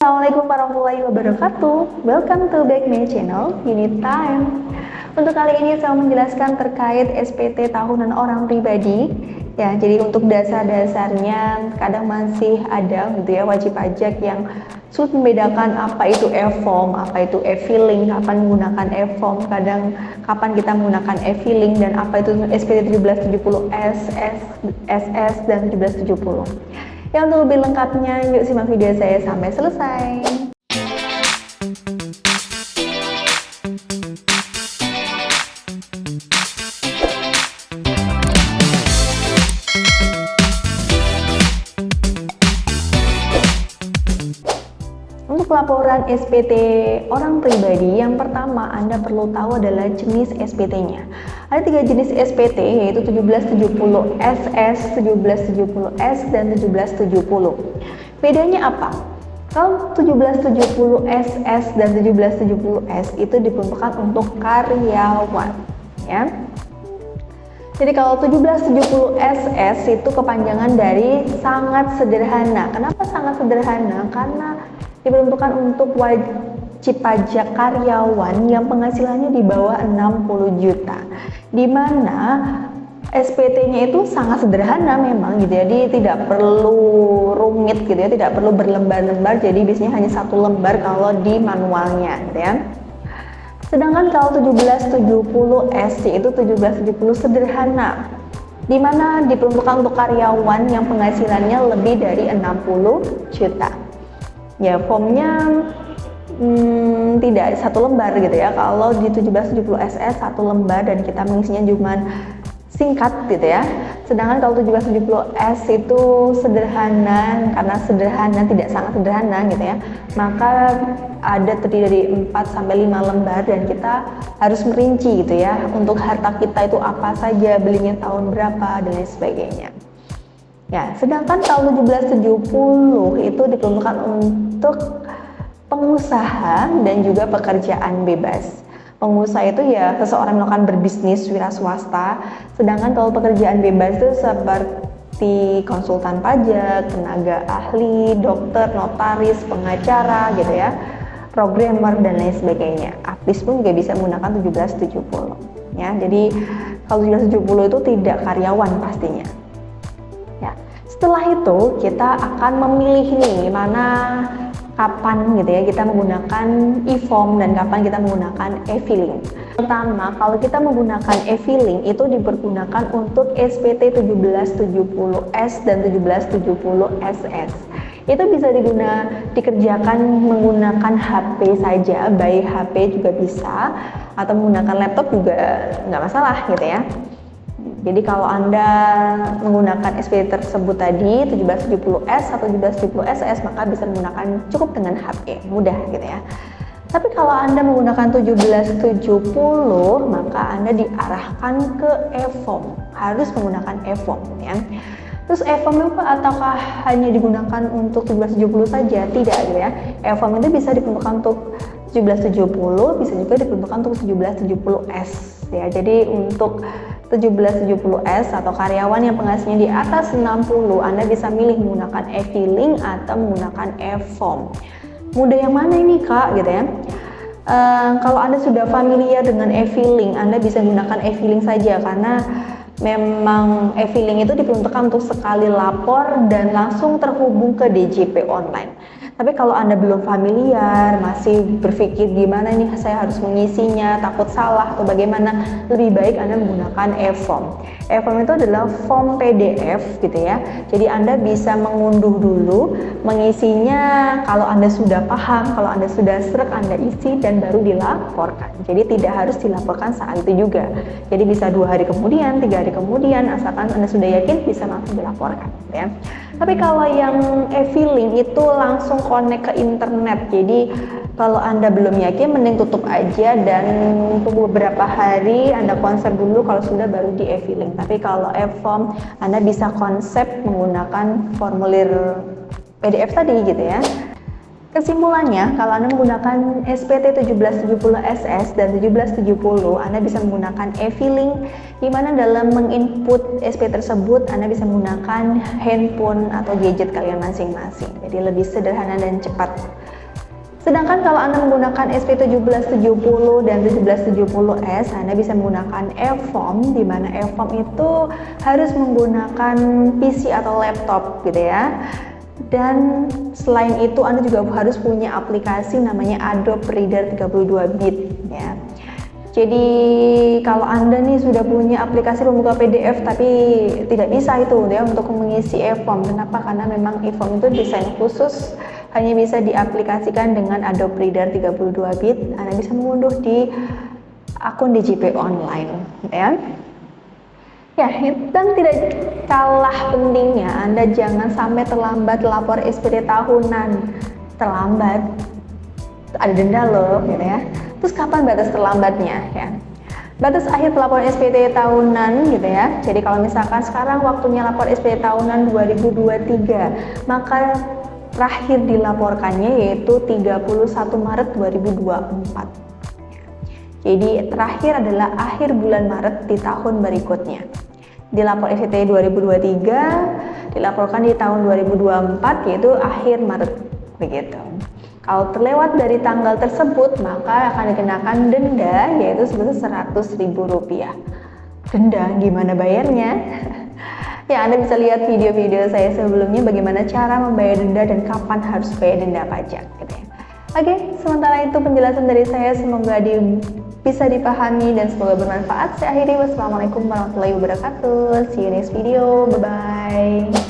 Assalamualaikum warahmatullahi wabarakatuh. Welcome to back my channel, Unit Time. Untuk kali ini saya menjelaskan terkait SPT tahunan orang pribadi. Ya, jadi untuk dasar-dasarnya kadang masih ada gitu ya wajib pajak yang sulit membedakan apa itu e-form, apa itu e-filing, kapan menggunakan e-form, kadang kapan kita menggunakan e-filing, dan apa itu SPT 1770 SS dan 1770. Ya, untuk lebih lengkapnya, yuk simak video saya sampai selesai. Untuk laporan SPT orang pribadi, yang pertama Anda perlu tahu adalah jenis SPT-nya. Ada 3 jenis SPT, yaitu 1770 SS, 1770 S, dan 1770. Bedanya apa? Kalau 1770 SS dan 1770 S itu diperuntukkan untuk karyawan, ya. Jadi kalau 1770 SS itu kepanjangan dari sangat sederhana. Kenapa sangat sederhana? Karena diperuntukkan untuk wajib pajak karyawan yang penghasilannya di bawah 60 juta. Di mana SPT-nya itu sangat sederhana memang gitu ya, jadi tidak perlu rumit gitu ya, tidak perlu berlembar-lembar, jadi biasanya hanya 1 lembar kalau di manualnya gitu ya. Sedangkan kalau 1770 S itu 1770 sederhana, di mana diperuntukkan untuk karyawan yang penghasilannya lebih dari 60 juta. Ya, formnya tidak 1 lembar gitu ya. Kalau di 1770 SS 1 lembar dan kita mengisinya cuma singkat gitu ya. Sedangkan kalau 1770 S itu sederhana, karena sederhana tidak sangat sederhana gitu ya, maka ada terdiri dari 4 sampai 5 lembar dan kita harus merinci gitu ya untuk harta kita itu apa saja, belinya tahun berapa dan lain sebagainya. Ya, sedangkan tahun 1770 itu diperuntukkan untuk pengusaha dan juga pekerjaan bebas. Pengusaha itu ya seseorang melakukan berbisnis wira swasta, sedangkan kalau pekerjaan bebas itu seperti konsultan pajak, tenaga ahli, dokter, notaris, pengacara gitu ya, programmer dan lain sebagainya. Artis pun juga bisa menggunakan 1770 ya. Jadi kalau 1770 itu tidak karyawan pastinya. Setelah itu kita akan memilih nih mana kapan gitu ya kita menggunakan e-form dan kapan kita menggunakan e-filing. Pertama, kalau kita menggunakan e-filing itu dipergunakan untuk SPT 1770 S dan 1770 SS. Itu bisa dikerjakan menggunakan HP saja, by HP juga bisa, atau menggunakan laptop juga nggak masalah gitu ya. Jadi kalau Anda menggunakan SPT tersebut tadi 1770 S atau 1770 SS, maka bisa menggunakan cukup dengan HP, mudah gitu ya. Tapi kalau Anda menggunakan 1770, maka Anda diarahkan ke e-form, harus menggunakan e-form ya. Terus e-form itu ataukah hanya digunakan untuk 1770 saja? Tidak gitu ya. E-form itu bisa diperuntukkan untuk 1770, bisa juga diperuntukkan untuk 1770 S ya. Jadi untuk 1770 S atau karyawan yang penghasilannya di atas 60, Anda bisa milih menggunakan e-filing atau menggunakan e-form. Mudah yang mana ini Kak gitu ya. Kalau Anda sudah familiar dengan e-filing, Anda bisa menggunakan e-filing saja, karena memang e-filing itu diperuntukkan untuk sekali lapor dan langsung terhubung ke DJP online. Tapi kalau Anda belum familiar, masih berpikir gimana nih saya harus mengisinya, takut salah atau bagaimana, lebih baik Anda menggunakan e-form. E-form itu adalah form PDF gitu ya. Jadi Anda bisa mengunduh dulu, mengisinya kalau Anda sudah paham, kalau Anda sudah srek, Anda isi dan baru dilaporkan. Jadi tidak harus dilaporkan saat itu juga. Jadi bisa 2 hari kemudian, 3 hari kemudian, asalkan Anda sudah yakin bisa langsung dilaporkan ya. Tapi kalau yang e-filing itu langsung connect ke internet, jadi kalau Anda belum yakin mending tutup aja dan tunggu beberapa hari, Anda konsep dulu, kalau sudah baru di e-filing. Tapi kalau e-form Anda bisa konsep menggunakan formulir PDF tadi gitu ya. Kesimpulannya, kalau Anda menggunakan SPT 1770 SS dan 1770, Anda bisa menggunakan e-filing, di mana dalam menginput SPT tersebut Anda bisa menggunakan handphone atau gadget kalian masing-masing. Jadi lebih sederhana dan cepat. Sedangkan kalau Anda menggunakan SP1770 dan 1770S, Anda bisa menggunakan e-form, di mana e-form itu harus menggunakan PC atau laptop gitu ya. Dan selain itu Anda juga harus punya aplikasi namanya Adobe Reader 32 bit ya. Jadi kalau Anda nih sudah punya aplikasi pembuka PDF tapi tidak bisa itu ya untuk mengisi e-form. Kenapa? Karena memang e-form itu desain khusus, hanya bisa diaplikasikan dengan Adobe Reader 32 bit. Anda bisa mengunduh di akun DJP online ya. Ya, dan tidak kalah pentingnya, Anda jangan sampai terlambat lapor SPT tahunan. Terlambat, ada denda loh, gitu ya. Terus kapan batas terlambatnya? Ya, batas akhir pelaporan SPT tahunan, gitu ya. Jadi kalau misalkan sekarang waktunya lapor SPT tahunan 2023, maka terakhir dilaporkannya yaitu 31 Maret 2024. Jadi terakhir adalah akhir bulan Maret di tahun berikutnya. Dilapor SPT 2023, dilaporkan di tahun 2024 yaitu akhir Maret begitu. Kalau terlewat dari tanggal tersebut maka akan dikenakan denda yaitu sebesar Rp100.000. Denda gimana bayarnya? Ya, Anda bisa lihat video-video saya sebelumnya bagaimana cara membayar denda dan kapan harus bayar denda pajak gitu ya. Oke, sementara itu penjelasan dari saya, semoga bisa dipahami dan semoga bermanfaat. Saya akhiri, wassalamualaikum warahmatullahi wabarakatuh. See you next video, bye bye.